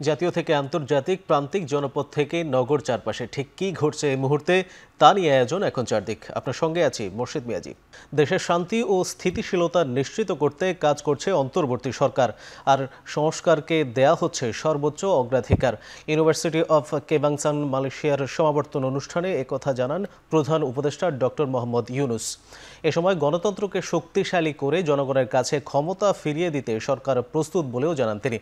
জাতীয় থেকে আন্তর্জাতিক প্রান্তিক জনপদ থেকে নগর চারপাশে ঠিক কী ঘটছে এই মুহূর্তে তা নিয়ে আয়োজন এখন চারদিক। আপনার সঙ্গে আছি মোর্শেদ মিয়াজি। দেশের শান্তি ও স্থিতিশীলতা নিশ্চিত করতে কাজ করছে অন্তর্বর্তী সরকার, আর সংস্কারকে দেয়া হচ্ছে সর্বোচ্চ অগ্রাধিকার। ইউনিভার্সিটি অফ কেবাংসান মালয়েশিয়ার সমাবর্তন অনুষ্ঠানে একথা জানান প্রধান উপদেষ্টা ডক্টর মোহাম্মদ ইউনুস। এ সময় গণতন্ত্রকে শক্তিশালী করে জনগণের কাছে ক্ষমতা ফিরিয়ে দিতে সরকার প্রস্তুত বলেও জানান তিনি।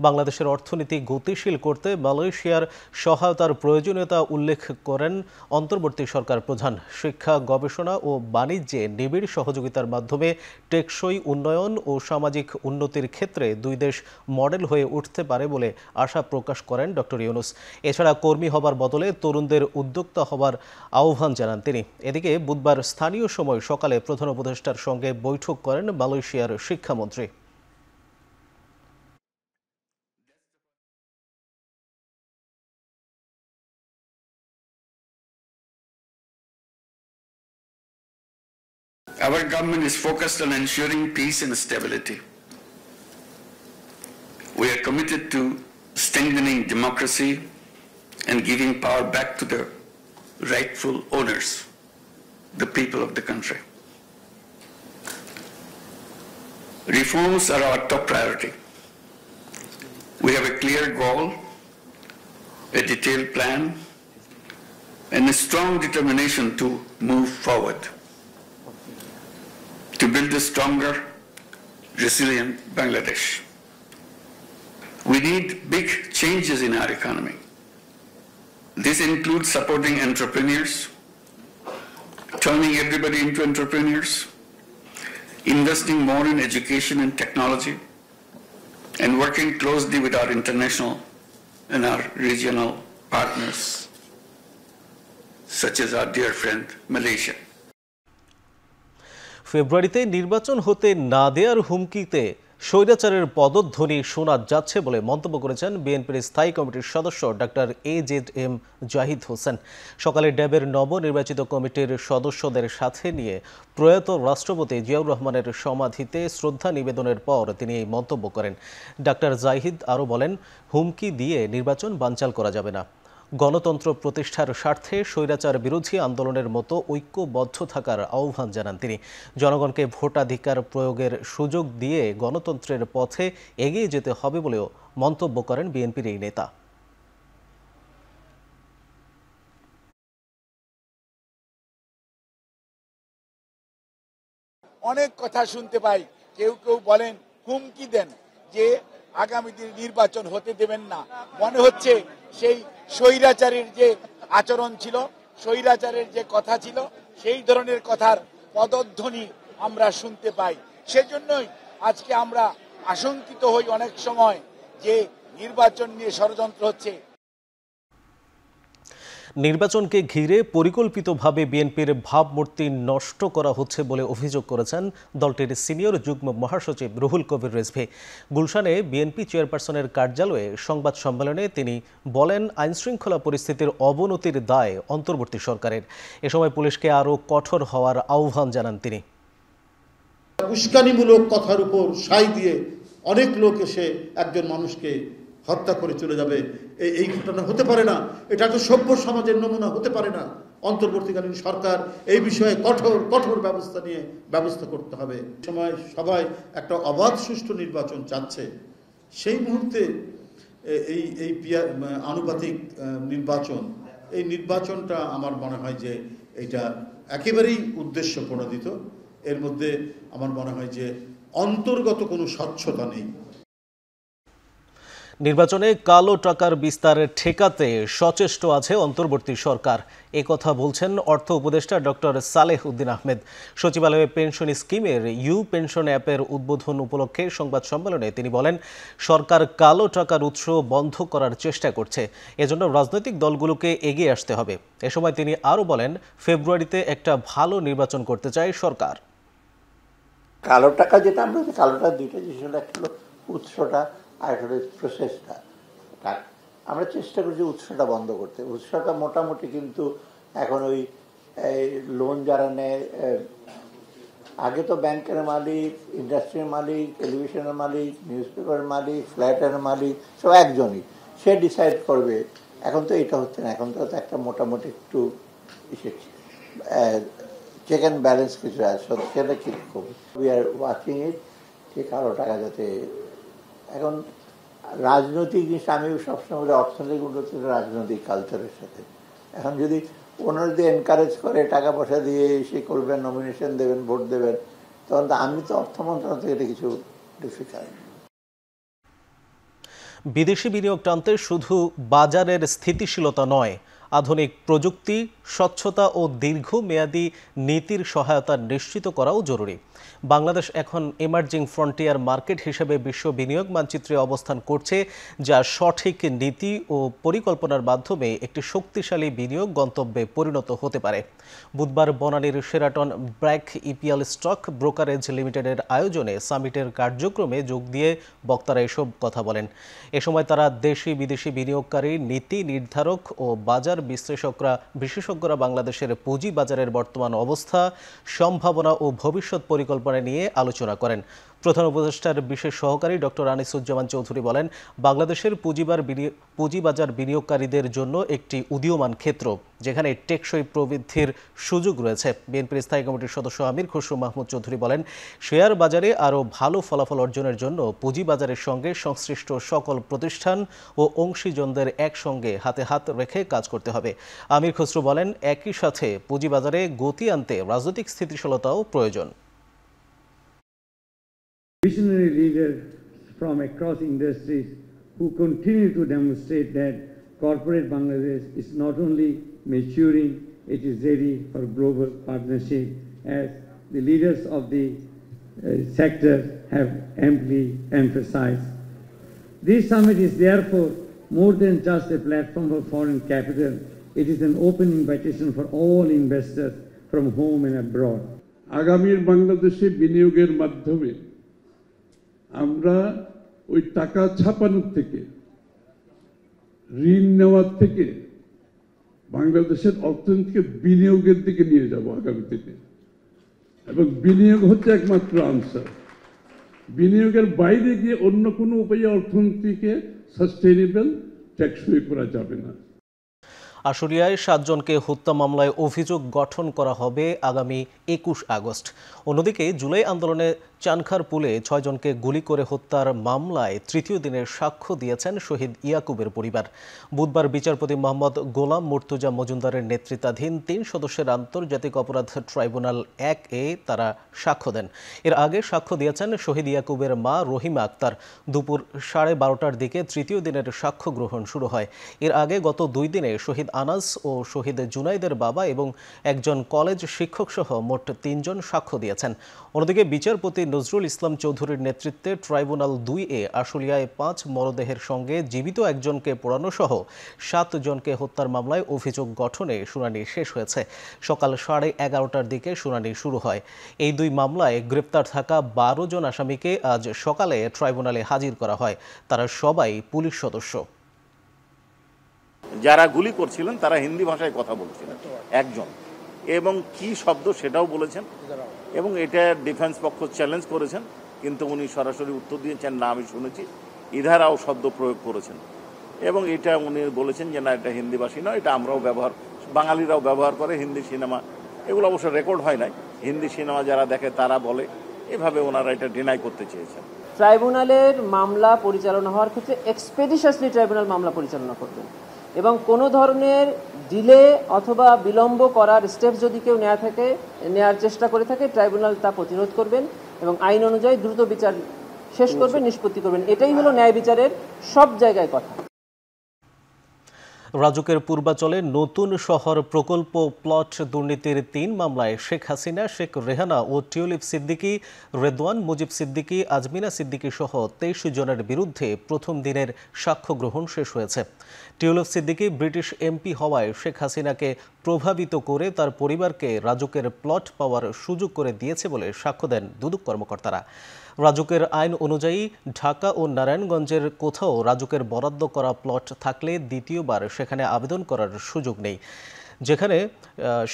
বাংলাদেশের অর্থনীতি গতিশীল করতে মালয়েশিয়ার সহায়তার প্রয়োজনীয়তা উল্লেখ করেন অন্তর্বর্তী সরকার প্রধান। শিক্ষা, গবেষণা ও বাণিজ্যে নিবিড় সহযোগিতার মাধ্যমে টেকসই উন্নয়ন ও সামাজিক উন্নতির ক্ষেত্রে দুই দেশ মডেল হয়ে উঠতে পারে বলে আশা প্রকাশ করেন ডক্টর ইউনুস। এছাড়া কর্মী হবার বদলে তরুণদের উদ্যোক্তা হবার আহ্বান জানান তিনি। এদিকে বুধবার স্থানীয় সময় সকালে প্রধান উপদেষ্টার সঙ্গে বৈঠক করেন মালয়েশিয়ার শিক্ষামন্ত্রী। Our government is focused on ensuring peace and stability. We are committed to strengthening democracy and giving power back to the rightful owners, the people of the country. Reforms are our top priority. We have a clear goal, a detailed plan, and a strong determination to move forward, to build a stronger, resilient Bangladesh. We need big changes in our economy. This includes supporting entrepreneurs, turning everybody into entrepreneurs, investing more in education and technology, and working closely with our international and our regional partners, such as our dear friend Malaysia. ফেব্রুয়ারিতে নির্বাচন হতে না দেওয়ার হুমকিতে স্বৈরাচারের পদধ্বনি শোনা যাচ্ছে বলে মন্তব্য করেছেন বিএনপির স্থায়ী কমিটির সদস্য ডাক্তার AZM জাহিদ হোসেন। সকালে ড্যাবের নবনির্বাচিত কমিটির সদস্যদের সাথে নিয়ে প্রয়াত রাষ্ট্রপতি জিয়াউর রহমানের সমাধিতে শ্রদ্ধা নিবেদনের পর তিনি এই মন্তব্য করেন। ডাক্তার জাহিদ আরও বলেন, হুমকি দিয়ে নির্বাচন বানচাল করা যাবে না। গণতন্ত্র প্রতিষ্ঠার স্বার্থে স্বৈরাচার বিরোধী আন্দোলনের মতো ঐক্যবদ্ধ থাকার আহ্বান জানান তিনি। জনগণকে ভোটাধিকার প্রয়োগের সুযোগ দিয়ে গণতন্ত্রের পথে এগিয়ে যেতে হবে বলেও মন্তব্য করেন বিএনপির এই নেতা। অনেক কথা শুনতে পাই, কেউ কেউ বলেন হুমকি দেন যে আগামী দিন নির্বাচন হতে দেবেন না। মনে হচ্ছে সেই স্বৈরাচারের যে আচরণ ছিল, স্বৈরাচারের যে কথা ছিল, সেই ধরনের কথার পদধ্বনি আমরা শুনতে পাই। সেজন্যই আজকে আমরা আশঙ্কিত হই অনেক সময় যে নির্বাচন নিয়ে ষড়যন্ত্র হচ্ছে। নির্বাচনকে ঘিরে পরিকল্পিতভাবে বিএনপির ভাবমূর্তি নষ্ট করা হচ্ছে বলে অভিযোগ করেছেন দলটির সিনিয়র যুগ্ম মহাসচিব রুহুল কবির রিজভী। গুলশানে বিএনপি চেয়ারপারসনের কার্যালয়ে সংবাদ সম্মেলনে তিনি বলেন, আইনশৃঙ্খলা পরিস্থিতির অবনতির দায় অন্তর্বর্তী সরকারের। এ সময় পুলিশকে আরও কঠোর হওয়ার আহ্বান জানান তিনি। উস্কানিমূলক কথার উপর সায় দিয়ে অনেক লোক এসে একজন মানুষকে হত্যা করে চলে যাবে, এই ঘটনা হতে পারে না। এটা তো সভ্য সমাজের নমুনা হতে পারে না। অন্তর্বর্তীকালীন সরকার এই বিষয়ে কঠোর ব্যবস্থা করতে হবে। সময় সবাই একটা অবাধ সুষ্ঠু নির্বাচন চাচ্ছে, সেই মুহূর্তে এই আনুপাতিক নির্বাচন, এই নির্বাচনটা আমার মনে হয় যে এটা একেবারেই উদ্দেশ্য প্রণোদিত। এর মধ্যে আমার মনে হয় যে অন্তর্গত কোনো স্বচ্ছতা নেই। নির্বাচনে কালো টাকার বিস্তার ঠেকাতে সচেষ্ট আছে অন্তর্বর্তী সরকার, একথা বলছেন অর্থ উপদেষ্টা ডক্টর সালেহ উদ্দিন আহমেদ। সচিবালয়ে পেনশন স্কিমের ইউ পেনশন অ্যাপের উদ্বোধন উপলক্ষে সংবাদ সম্মেলনে তিনি বলেন, সরকার কালো টাকার উৎস বন্ধ করার চেষ্টা করছে, এজন্য রাজনৈতিক দলগুলোকে এগিয়ে আসতে হবে। এ সময় তিনি আরও বলেন, ফেব্রুয়ারিতে একটা ভালো নির্বাচন করতে চায় সরকার। কালো টাকা যেটা, আমরা কালোটা দুইটা জিনিস, একটা হলো উৎসটা আর একটা হলো প্রসেসটা। আমরা চেষ্টা করছি উৎসটা বন্ধ করতে। উৎসটা মোটামুটি কিন্তু এখন ওই লোন যারা নেয়, আগে তো ব্যাংকের মালিক, ইন্ডাস্ট্রির মালিক, টেলিভিশনের মালিক, নিউজ পেপারের মালিক, ফ্ল্যাটের মালিক, সব একজনই। সে ডিসাইড করবে। এখন তো এটা হচ্ছে না, এখন তো একটা মোটামুটি একটু চেক অ্যান্ড ব্যালেন্স কিছু আছে, সেটা কীরকম উই আর ওয়াচিং ইট, যে কালো টাকা যাতে এখন রাজনৈতিক জিনিস, আমি সবসময় বলি অর্থনৈতিক উন্নতি রাজনৈতিক কালচারের সাথে। এখন যদি ওনারা যদি এনকারেজ করে টাকা পয়সা দিয়ে সে করবেন, নমিনেশন দেবেন, ভোট দেবেন, তখন তো আমি তো অর্থ মন্ত্রণালয় থেকে এটা কিছু ডিফিকাল্ট। বিদেশি বিনিয়োগ টানতে শুধু বাজারের স্থিতিশীলতা নয়, আধুনিক প্রযুক্তি, স্বচ্ছতা ও দীর্ঘমেয়াদী নীতির সহায়তা নিশ্চিত করাও জরুরি। বাংলাদেশ এখন এমার্জিং ফ্রন্টিয়ার মার্কেট হিসেবে বিশ্ব বিনিয়োগ মানচিত্রে অবস্থান করছে, যা সঠিক নীতি ও পরিকল্পনার মাধ্যমে একটি শক্তিশালী বিনিয়োগ গন্তব্যে পরিণত হতে পারে। বুধবার বনানীর Sheraton BRAC EPL stock brokerage লিমিটেডের আয়োজনে সামিটের কার্যক্রমে যোগ দিয়ে বক্তারা এসব কথা বলেন। এ সময় তারা দেশি বিদেশি বিনিয়োগকারী, নীতি নির্ধারক ও বাজার বিশেষজ্ঞরা বাংলাদেশের পুঁজি বাজারের বর্তমান অবস্থা, সম্ভাবনা ও ভবিষ্যৎ পরিকল্পনা নিয়ে আলোচনা করেন। প্রধান উপদেষ্টার বিশেষ সহকারী ডক্টর আনিসুজ্জামান চৌধুরী বলেন, বাংলাদেশের পুঁজিবাজার বিনিয়োগকারীদের জন্য একটি উদীয়মান ক্ষেত্র, যেখানে টেকসই প্রবৃদ্ধির সুযোগ রয়েছে। বিএনপির স্থায়ী কমিটির সদস্য আমির খসরু মাহমুদ চৌধুরী বলেন, শেয়ার বাজারে আরও ভালো ফলাফল অর্জনের জন্য পুঁজিবাজারের সঙ্গে সংশ্লিষ্ট সকল প্রতিষ্ঠান ও অংশীজনদের একসঙ্গে হাতে হাত রেখে কাজ করতে হবে। আমির খসরু বলেন, একই সাথে পুঁজিবাজারে গতি আনতে রাজনৈতিক স্থিতিশীলতাও প্রয়োজন। Visionary leaders from across industries who continue to demonstrate that corporate Bangladesh is not only maturing, it is ready for global partnership, as the leaders of the sector have amply emphasized. This summit is therefore more than just a platform for foreign capital. It is an open invitation for all investors from home and abroad. আগামীর বাংলাদেশে বিনিয়োগের মাধ্যমে আমরা ওই টাকা ছাপানোর থেকে, ঋণ নেওয়ার থেকে বাংলাদেশের অর্থনীতিকে বিনিয়োগের দিকে নিয়ে যাব আগামী দিনে। এবং বিনিয়োগ হচ্ছে একমাত্র আনসার। বিনিয়োগের বাইরে গিয়ে অন্য কোনো উপায়ে অর্থনীতিকে সাস্টেইনেবল, টেকসই করা যাবে না। আশুলিয়ায় 7 জনকে হত্যা মামলায় অভিযোগ গঠন করা হবে আগামী 21 আগস্ট। অন্যদিকে জুলাই আন্দোলনে চানখার পুলে 6 জনকে গুলি করে হত্যার মামলায় তৃতীয় দিনের সাক্ষ্য দিয়েছেন শহীদ ইয়াকুবের পরিবার। বুধবার বিচারপতি মোহাম্মদ গোলাম মুর্তুজা মজুমদারের নেতৃত্বাধীন 3 সদস্যের আন্তর্জাতিক অপরাধ ট্রাইব্যুনাল 1-এ তারা সাক্ষ্য দেন। এর আগে সাক্ষ্য দিয়েছেন শহীদ ইয়াকুবের মা রহিমা আক্তার। দুপুর 12:30টার দিকে তৃতীয় দিনের সাক্ষ্য গ্রহণ শুরু হয়। এর আগে গত 2 দিনে শহীদ আনাস ও শহীদ জুনাইদের বাবা এবং একজন কলেজ শিক্ষক সহ মোট 3 জন সাক্ষ্য দিয়েছেন। অন্যদিকে বিচারপতি নজরুল ইসলাম চৌধুরীর নেতৃত্বে ট্রাইব্যুনাল 2-এ আশুলিয়ায় 5 মরদেহের সঙ্গে জীবিত একজনকে পোড়ানো সহ 7 জনকে হত্যার মামলায় অভিযোগ গঠনে শুনানি শেষ হয়েছে। সকাল 11:30টার দিকে শুনানি শুরু হয়। এই 2 মামলায় গ্রেপ্তার থাকা 12 জন আসামিকে আজ সকালে ট্রাইব্যুনালে হাজির করা হয়। তারা সবাই পুলিশ সদস্য। যারা গুলি করছিলেন তারা হিন্দি ভাষায় কথা বলছিলেন একজন, এবং কি শব্দ সেটাও বলেছেন, এবং এটা ডিফেন্স পক্ষ চ্যালেঞ্জ করেছেন, কিন্তু উনি সরাসরি উত্তর দিয়েছেন, না আমি শুনেছি, ইধারাও শব্দ প্রয়োগ করেছেন, এবং এটা উনি বলেছেন যে না এটা হিন্দিভাষী নয়, এটা আমরাও বাঙালিরাও ব্যবহার করে হিন্দি সিনেমা। এগুলো অবশ্য রেকর্ড হয় নাই, হিন্দি সিনেমা যারা দেখে তারা বলে, এভাবে ওনারা এটা ডিনাই করতে চেয়েছেন। ট্রাইব্যুনালের মামলা পরিচালনা হওয়ার ক্ষেত্রে এক্সপেডিশাসলি ট্রাইব্যুনাল মামলা পরিচালনা করবেন, এবং কোনো ধরনের ডিলে অথবা বিলম্ব করার স্টেপ যদি কেউ নেওয়ার চেষ্টা করে থাকে, ট্রাইব্যুনাল তা প্রতিরোধ করবেন এবং আইন অনুযায়ী দ্রুত বিচার শেষ করবেন, নিষ্পত্তি করবেন। এটাই হলো ন্যায় বিচারের সব জায়গায় কথা। রাজুকের পূর্বাচলে নতুন শহর প্রকল্প প্লট দুর্নীতির 3 মামলায় শেখ হাসিনা, শেখ রেহানা ও টিউলিপ সিদ্দিকী, রেদওয়ান মুজিব সিদ্দিকী, আজমিনা সিদ্দিকী সহ 23 জনের বিরুদ্ধে প্রথম দিনের সাক্ষ্য গ্রহণ শেষ হয়েছে। টিউলিপ সিদ্দিকী ব্রিটিশ এমপি হওয়ায় শেখ হাসিনাকে প্রভাবিত করে তার পরিবারকে রাজুকের প্লট পাওয়ার সুযোগ করে দিয়েছে বলে সাক্ষ্য দেন দুদক কর্মকর্তারা। রাজুকের আইন অনুযায়ী ঢাকা ও নারায়ণগঞ্জের কোথাও রাজুকের বরাদ্দ করা প্লট থাকলে দ্বিতীয়বার সেখানে আবেদন করার সুযোগ নেই।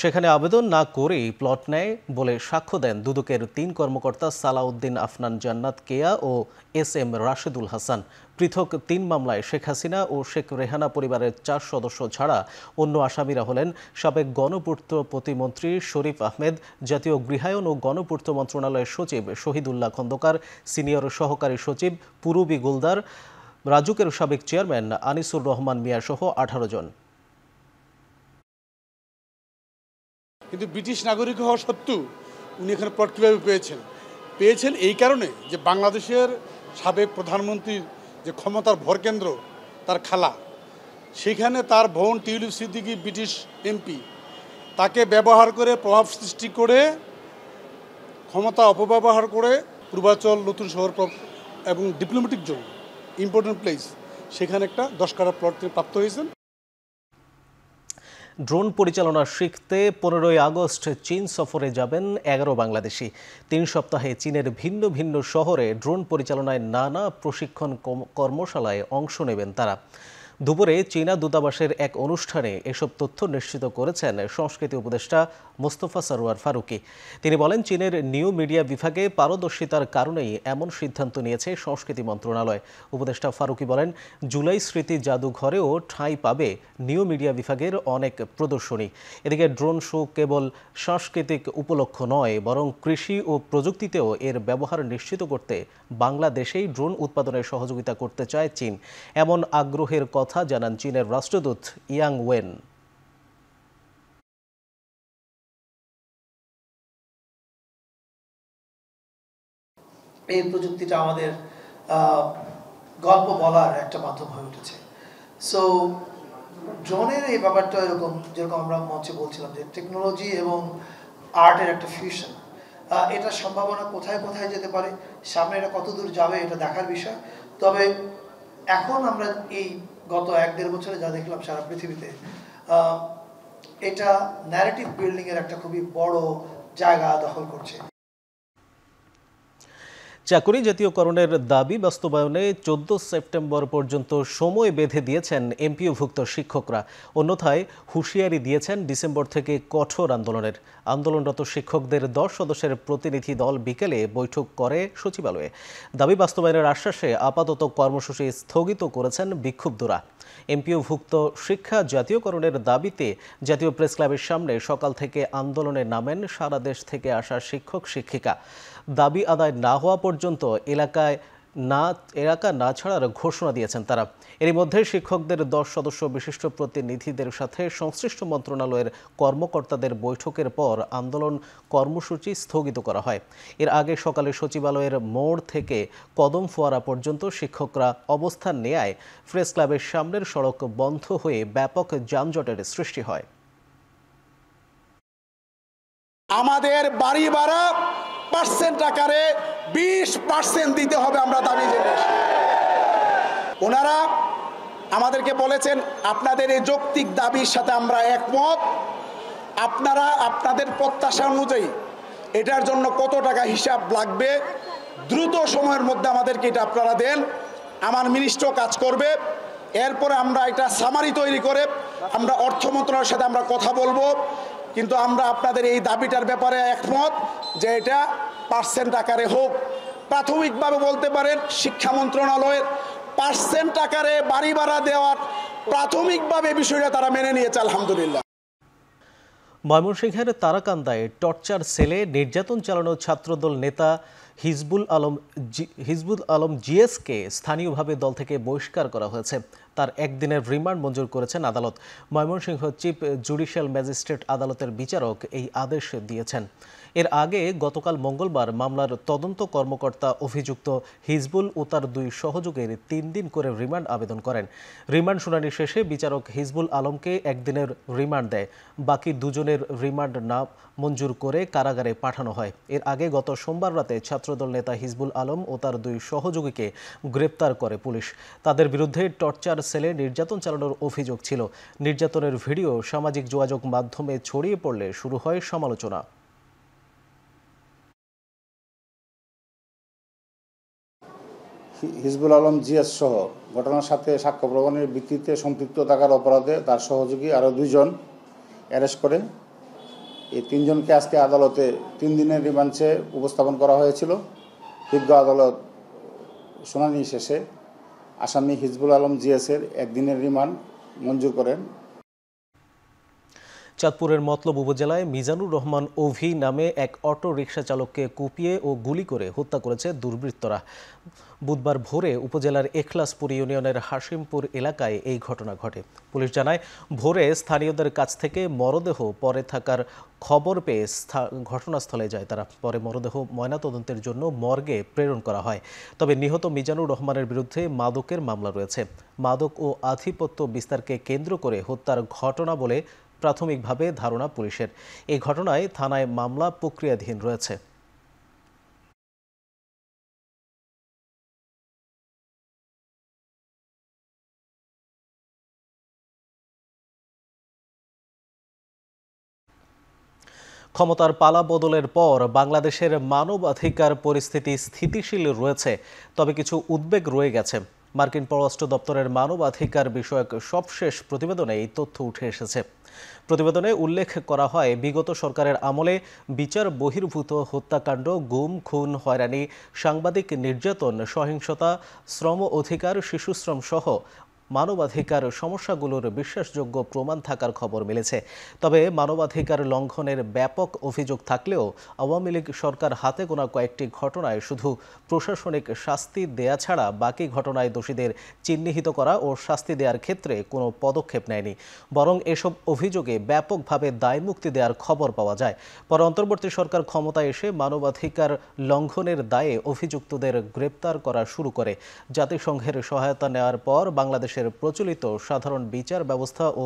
সেখানে আবেদন না করেই প্লট নেয় বলে সাক্ষ্য দেন দুদকের 3 কর্মকর্তা সালাউদ্দিন আফনান জান্নাত কেয়া ও SM রাশেদুল হাসান। পৃথক 3 মামলায় শেখ হাসিনা ও শেখ রেহানা পরিবারের 4 সদস্য ছাড়া অন্য আসামিরা হলেন সাবেক গণপূর্ত প্রতিমন্ত্রী শরীফ আহমেদ, জাতীয় গৃহায়ন ও গণপূর্ত মন্ত্রণালয়ের সচিব শহীদুল্লাহ খন্দকার, সিনিয়র সহকারী সচিব পুরবী গুলদার, রাজুকের সাবেক চেয়ারম্যান আনিসুর রহমান মিয়া সহ 18 জন। কিন্তু ব্রিটিশ নাগরিক হওয়া সত্ত্বেও উনি এখানে প্লট কীভাবে পেয়েছেন এই কারণে যে বাংলাদেশের সাবেক প্রধানমন্ত্রীর যে ক্ষমতার ভরকেন্দ্র তার খালা, সেখানে তার বোন টিউলিপ সিদ্দিকী ব্রিটিশ MP, তাকে ব্যবহার করে প্রভাব সৃষ্টি করে ক্ষমতা অপব্যবহার করে পূর্বাচল নতুন শহর এবং ডিপ্লোম্যাটিক জোন ইম্পর্টেন্ট প্লেস, সেখানে একটা 10 কাঠা প্লট প্রাপ্ত হয়েছেন। ড্রোন পরিচালনা শিখতে 15ই আগস্ট চীন সফরে যাবেন 11 বাংলাদেশি। 3 সপ্তাহে চীনের ভিন্ন ভিন্ন শহরে ড্রোন পরিচালনায় নানা প্রশিক্ষণ কর্মশালায় অংশ নেবেন তারা। দুপুরে চীনা দূতাবাসের এক অনুষ্ঠানে এসব তথ্য নিশ্চিত করেছেন সংস্কৃতি উপদেষ্টা মোস্তফা সরওয়ার ফারুকী। তিনি বলেন, চীনের নিউ মিডিয়া বিভাগে পারদর্শিতার কারণেই এমন সিদ্ধান্ত নিয়েছে সংস্কৃতি মন্ত্রণালয়। উপদেষ্টা ফারুকী বলেন, জুলাই স্মৃতি জাদুঘরেও ঠাঁই পাবে নিউ মিডিয়া বিভাগের অনেক প্রদর্শনী। এদিকে ড্রোন শো কেবল সাংস্কৃতিক উপলক্ষ নয়, বরং কৃষি ও প্রযুক্তিতেও এর ব্যবহার নিশ্চিত করতে বাংলাদেশেই ড্রোন উৎপাদনে সহযোগিতা করতে চায় চীন। এমন আগ্রহের কথা জানান চীনের রাষ্ট্রদূত ইয়াং ওয়েন। এই প্রযুক্তিটা আমাদের গল্প বলার একটা মাধ্যম হয়ে উঠেছে। সো ড্রোনের এই ব্যাপারটা যেরকম আমরা মঞ্চে বলছিলাম যে টেকনোলজি এবং আর্টের একটা ফিউশন, এটা সম্ভাবনা কোথায় কোথায় যেতে পারে, সামনে এটা কত দূর যাবে এটা দেখার বিষয়। তবে এখন আমরা এই গত 1-1.5 বছরে যা দেখলাম সারা পৃথিবীতে, এটা ন্যারেটিভ বিল্ডিং এর একটা খুবই বড় জায়গা দখল করছে। চাকরি জাতীয়করণের দাবি বাস্তবায়নে 14 সেপ্টেম্বর পর্যন্ত সময় বেঁধে দিয়েছেন এমপিওভুক্ত শিক্ষকরা। অন্যথায় হুঁশিয়ারি দিয়েছেন ডিসেম্বর থেকে কঠোর আন্দোলনের। আন্দোলনরত শিক্ষকদের 10 সদস্যের প্রতিনিধি দল বিকেলে বৈঠক করে সচিবালয়ে। দাবি বাস্তবায়নের আশ্বাসে আপাতত কর্মসূচি স্থগিত করেছেন বিক্ষুব্ধরা। এমপিওভুক্ত শিক্ষা জাতীয়করণের দাবিতে জাতীয় প্রেস ক্লাবের সামনে সকাল থেকে আন্দোলনে নামেন সারা দেশ থেকে আসা শিক্ষক শিক্ষিকা। দাবি আদায় না হওয়া পর্যন্ত এলাকা না ছাড়ার ঘোষণা দিয়েছেন তারা। এরই মধ্যে শিক্ষকদের 10 সদস্য বিশিষ্ট প্রতিনিধিদের সাথে সংশ্লিষ্ট মন্ত্রণালয়ের কর্মকর্তাদের বৈঠকের পর আন্দোলন কর্মসূচি স্থগিত করা হয়। এর আগে সকালে সচিবালয়ের মোড় থেকে কদম ফোয়ারা পর্যন্ত শিক্ষকরা অবস্থান নেয়ায় প্রেস ক্লাবের সামনের সড়ক বন্ধ হয়ে ব্যাপক যানজটের সৃষ্টি হয়। আমাদের বাড়ি ভাড়া পার্সেন্ট আকারে 20% দিতে হবে, আমরা দাবি জানিয়েছি। ওনারা আমাদেরকে বলেছেন, আপনাদের এই যৌক্তিক দাবির সাথে আমরা একমত, আপনারা আপনাদের প্রত্যাশা অনুযায়ী এটার জন্য কত টাকা হিসাব লাগবে দ্রুত সময়ের মধ্যে আমাদেরকে এটা আপনারা দেন, আমার মিনিস্ট্রি কাজ করবে। এরপরে আমরা এটা সামারি তৈরি করে আমরা অর্থ মন্ত্রণালয়ের সাথে আমরা কথা বলবো। কিন্তু আমরা আপনাদের এই দাবিটার ব্যাপারে একমত যে এটা পার্সেন্ট আকারে হোক। প্রাথমিকভাবে বলতে পারেন শিক্ষা মন্ত্রণালয়ের পার্সেন্ট আকারে বাড়ি ভাড়া দেওয়ার প্রাথমিকভাবে বিষয়টা তারা মেনে নিয়েছে, আলহামদুলিল্লাহ। ময়মনসিংহের তারাকান্দায় টর্চার সেলে নির্যাতন চালানো ছাত্রদল নেতা হিজবুল আলম জিএসকে স্থানীয়ভাবে দল থেকে বহিষ্কার করা হয়েছে। তার একদিনের রিমান্ড মঞ্জুর করেছেন আদালত। ময়মনসিংহ চিফ জুডিশিয়াল ম্যাজিস্ট্রেট আদালতের বিচারক এই আদেশ দিয়েছেন। এর আগে গতকাল মঙ্গলবার মামলার তদন্ত কর্মকর্তা অভিযুক্ত হিজবুল ও তার 2 সহযোগীর 3 দিন করে রিমান্ড আবেদন করেন। রিমান্ড শুনানি শেষে বিচারক হিজবুল আলমকে একদিনের রিমান্ড দেয়। বাকি 2 জনের রিমান্ড না মঞ্জুর করে কারাগারে পাঠানো হয়। এর আগে গত সোমবার রাতে ছাত্রদল নেতা হিজবুল আলম ও তার 2 সহযোগীকে গ্রেপ্তার করে পুলিশ। তাদের বিরুদ্ধে টর্চার সেলে নির্যাতন চালানোর অভিযোগ ছিল। নির্যাতনের ভিডিও সামাজিক যোগাযোগ মাধ্যমে ছড়িয়ে পড়লে শুরু হয় সমালোচনা। হিজবুল আলম জিএস সহ ঘটনার সাথে সাক্ষ্য প্রমাণের ভিত্তিতে সম্পৃক্ত থাকার অপরাধে তার সহযোগী আরও 2 জন অ্যারেস্ট করে। এই 3 জনকে আজকে আদালতে 3 দিনের রিমান্ডে উপস্থাপন করা হয়েছিল। বিজ্ঞ আদালত শুনানি শেষে আসামি হিজবুল আলম জিএসের 1 দিনের রিমান্ড মঞ্জুর করেন। চাঁদপুরের মতলব উপজেলায় মিজানুর রহমান ওভি নামে এক অটো রিকশা চালককে কুপিয়ে ও গুলি করে হত্যা করেছে দুর্বৃত্তরা। বুধবার ভোরে উপজেলার এখলাসপুর ইউনিয়নের হাসিমপুর এলাকায় এই ঘটনা ঘটে। পুলিশ জানায়, ভোরে স্থানীয়দের কাছ থেকে মরদেহ পড়ে থাকার খবর পেয়ে ঘটনাস্থলে যায় তারা। পরে মরদেহ ময়নাতদন্তের জন্য মর্গে প্রেরণ করা হয়। তবে নিহত মিজানুর রহমানের বিরুদ্ধে মাদকের মামলা রয়েছে। মাদক ও আধিপত্য বিস্তারকে কেন্দ্র করে হত্যার ঘটনা বলে প্রাথমিকভাবে ধারণা পুলিশের। এই ঘটনায় থানায় মামলা প্রক্রিয়াধীন রয়েছে। ক্ষমতার পালা বদলের পর বাংলাদেশের মানবাধিকার পরিস্থিতি স্থিতিশীল রয়েছে, তবে কিছু উদ্বেগ রয়ে গেছে। মার্কিন পররাষ্ট্র দপ্তরের মানবাধিকার বিষয়ক সবশেষ প্রতিবেদনে এই তথ্য উঠে এসেছে। প্রতিবেদনে উল্লেখ করা হয়, বিগত সরকারের আমলে বিচার বহির্ভূত হত্যাকাণ্ড, গুম, খুন, হয়রানি, সাংবাদিক নির্যাতন, সহিংসতা, শ্রম অধিকার, শিশুশ্রম সহ মানবাধিকার সমস্যাগুলোর বিশ্বাসযোগ্য প্রমাণ থাকার খবর মিলেছে। তবে মানবাধিকার লঙ্ঘনের ব্যাপক অভিযোগ থাকলেও আওয়ামী লীগ সরকার হাতে গোনা কয়েকটি ঘটনায় শুধু প্রশাসনিক শাস্তি দেয়া ছাড়া বাকি ঘটনায় দোষীদের চিহ্নিত করা ও শাস্তি দেওয়ার ক্ষেত্রে কোনো পদক্ষেপ নেয়নি। বরং এসব অভিযোগে ব্যাপকভাবে দায়মুক্তি দেওয়ার খবর পাওয়া যায়। পরে অন্তর্বর্তী সরকার ক্ষমতায় এসে মানবাধিকার লঙ্ঘনের দায়ে অভিযুক্তদের গ্রেপ্তার করা শুরু করে। জাতিসংঘের সহায়তা নেওয়ার পর বাংলাদেশের প্রচলিত সাধারণ বিচার ব্যবস্থা ও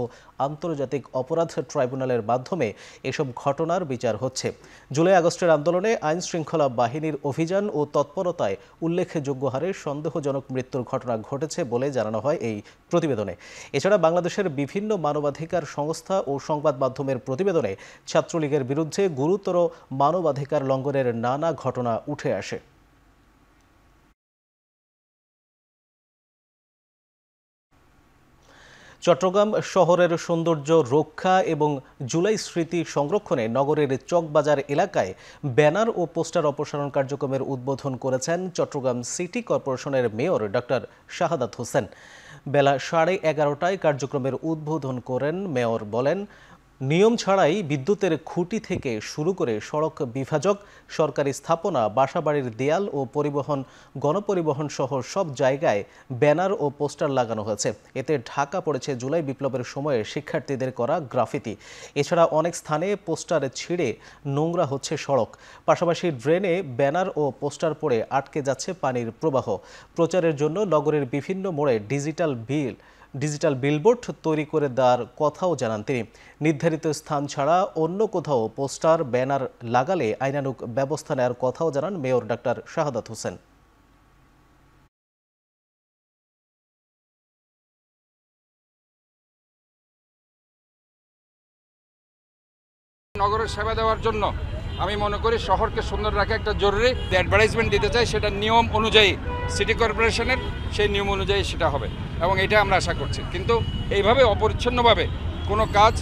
আন্তর্জাতিক অপরাধ ট্রাইব্যুনালের মাধ্যমে এসব ঘটনার বিচার হচ্ছে। জুলাই আগস্টের আন্দোলনে আইন শৃঙ্খলা বাহিনীর অভিযান ও তৎপরতায় উল্লেখযোগ্য হারে সন্দেহজনক মৃত্যুর ঘটনা ঘটেছে বলে জানানো হয় এই প্রতিবেদনে। এছাড়া বাংলাদেশের বিভিন্ন মানবাধিকার সংস্থা ও সংবাদ মাধ্যমের প্রতিবেদনে ছাত্রলীগের বিরুদ্ধে গুরুতর মানবাধিকার লঙ্ঘনের নানা ঘটনা উঠে আসে। চট্টগ্রাম শহরের সৌন্দর্য রক্ষা এবং জুলাই স্মৃতি সংরক্ষণে নগরের চকবাজার এলাকায় ব্যানার ও পোস্টার অপসারণ কার্যক্রমের উদ্বোধন করেছেন চট্টগ্রাম সিটি কর্পোরেশনের মেয়র ডক্টর শাহাদাত হোসেন। বেলা 11:30টায় কার্যক্রমের উদ্বোধন করেন মেয়র। বলেন, নিয়ম ছাড়াই বিদ্যুতের খুঁটি থেকে শুরু করে সড়ক বিভাজক, সরকারি স্থাপনা, বাসাবাড়ির দেয়াল ও পরিবহন, গণপরিবহন সহ সব জায়গায় ব্যানার ও পোস্টার লাগানো হয়েছে। এতে ঢাকা পড়েছে জুলাই বিপ্লবের সময়ে শিক্ষার্থীদের করা গ্রাফিতি। এছাড়া অনেক স্থানে পোস্টার ছিঁড়ে নোংরা হচ্ছে সড়ক। পাশাপাশি ড্রেনে ব্যানার ও পোস্টার পড়ে আটকে যাচ্ছে পানির প্রবাহ। প্রচারের জন্য নগরের বিভিন্ন মোড়ে ডিজিটাল বিলবোর্ড তৈরি করে দেওয়ার কথাও জানান তিনি। নির্ধারিত স্থান ছাড়া অন্য কোথাও পোস্টার, ব্যানার লাগালে আইনানুগ ব্যবস্থা নেওয়ার কথাও জানান মেয়র ডক্টর শাহাদাত হোসেন। নগরের সেবা দেওয়ার জন্য আমি মনে করি শহরকে সুন্দর রাখা একটা জরুরি। অ্যাডভার্টাইজমেন্ট দিতে চাই, সেটা নিয়ম অনুযায়ী সিটি কর্পোরেশনের সেই নিয়ম অনুযায়ী সেটা হবে এবং এটা আমরা আশা করছি। কিন্তু এইভাবে অপরিচ্ছন্নভাবে কোনো কাজ